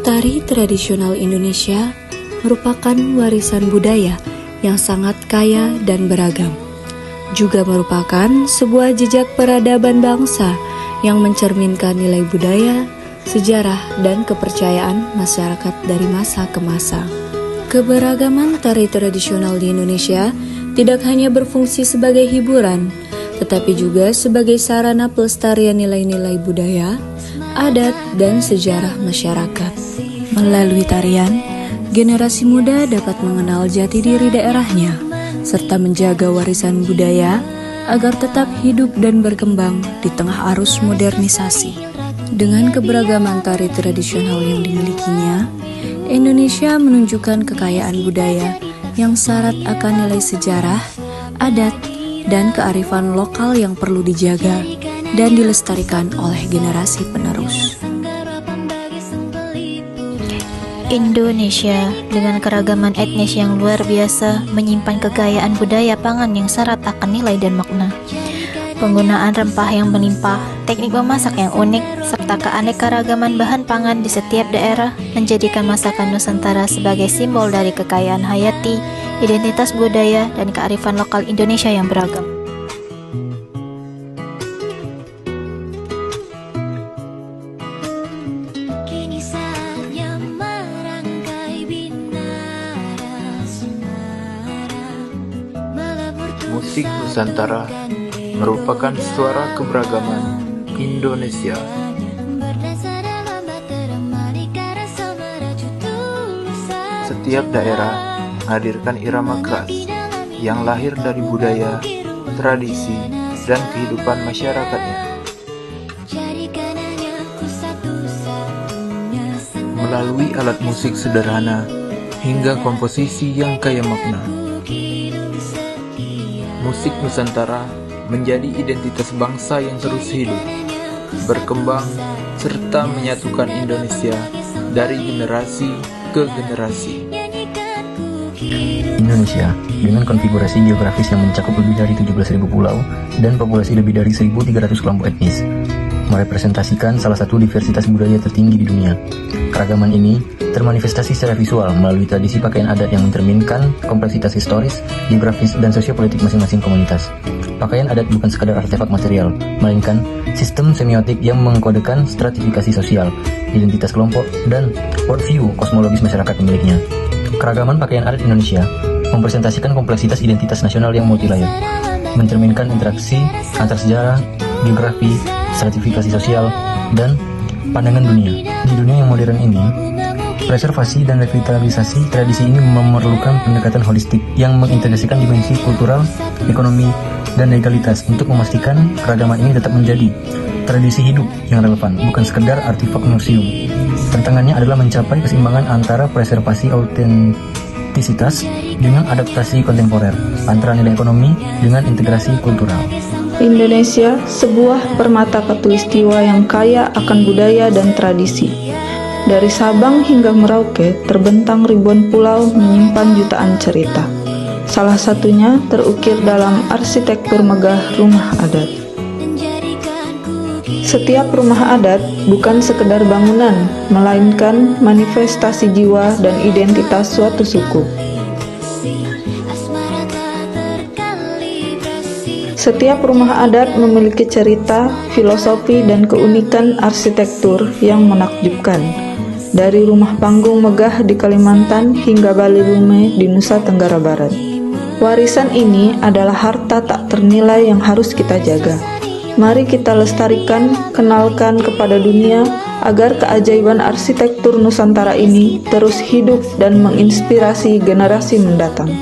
Tari tradisional Indonesia merupakan warisan budaya yang sangat kaya dan beragam. Juga merupakan sebuah jejak peradaban bangsa yang mencerminkan nilai budaya, sejarah, dan kepercayaan masyarakat dari masa ke masa. Keberagaman tari tradisional di Indonesia tidak hanya berfungsi sebagai hiburan, tetapi juga sebagai sarana pelestarian nilai-nilai budaya, adat, dan sejarah masyarakat. Melalui tarian, generasi muda dapat mengenal jati diri daerahnya, serta menjaga warisan budaya agar tetap hidup dan berkembang di tengah arus modernisasi. Dengan keberagaman tari tradisional yang dimilikinya, Indonesia menunjukkan kekayaan budaya yang syarat akan nilai sejarah, adat, dan kearifan lokal yang perlu dijaga dan dilestarikan oleh generasi penerus. Indonesia dengan keragaman etnis yang luar biasa menyimpan kekayaan budaya pangan yang syarat akan nilai dan makna. Penggunaan rempah yang melimpah, teknik memasak yang unik, serta keanekaragaman bahan pangan di setiap daerah menjadikan masakan Nusantara sebagai simbol dari kekayaan hayati, identitas budaya, dan kearifan lokal Indonesia yang beragam. Musik Nusantara merupakan suara keberagaman Indonesia. Setiap daerah menghadirkan irama khas yang lahir dari budaya, tradisi, dan kehidupan masyarakatnya. Melalui alat musik sederhana hingga komposisi yang kaya makna, musik Nusantara menjadi identitas bangsa yang terus hidup, berkembang, serta menyatukan Indonesia dari generasi ke generasi. Indonesia, dengan konfigurasi geografis yang mencakup lebih dari 17.000 pulau dan populasi lebih dari 1.300 kelompok etnis, merepresentasikan salah satu diversitas budaya tertinggi di dunia. Keragaman ini termanifestasi secara visual melalui tradisi pakaian adat yang mencerminkan kompleksitas historis, geografis, dan sosiopolitik masing-masing komunitas. Pakaian adat bukan sekadar artefak material, melainkan sistem semiotik yang mengkodekan stratifikasi sosial, identitas kelompok, dan worldview kosmologis masyarakat pemiliknya. Keragaman pakaian adat Indonesia mempresentasikan kompleksitas identitas nasional yang multilayer, mencerminkan interaksi antar sejarah, geografi, stratifikasi sosial, dan pandangan dunia. Di dunia yang modern ini, preservasi dan revitalisasi tradisi ini memerlukan pendekatan holistik yang mengintegrasikan dimensi kultural, ekonomi, dan legalitas untuk memastikan keragaman ini tetap menjadi tradisi hidup yang relevan, bukan sekedar artefak museum. Tantangannya adalah mencapai keseimbangan antara preservasi autentisitas dengan adaptasi kontemporer, antara nilai ekonomi dengan integrasi kultural. Indonesia, sebuah permata khatulistiwa yang kaya akan budaya dan tradisi. Dari Sabang hingga Merauke, terbentang ribuan pulau menyimpan jutaan cerita. Salah satunya terukir dalam arsitektur megah rumah adat. Setiap rumah adat bukan sekedar bangunan, melainkan manifestasi jiwa dan identitas suatu suku. Setiap rumah adat memiliki cerita, filosofi, dan keunikan arsitektur yang menakjubkan. Dari rumah panggung megah di Kalimantan hingga Bali Lume di Nusa Tenggara Barat. Warisan ini adalah harta tak ternilai yang harus kita jaga. Mari kita lestarikan, kenalkan kepada dunia agar keajaiban arsitektur Nusantara ini terus hidup dan menginspirasi generasi mendatang.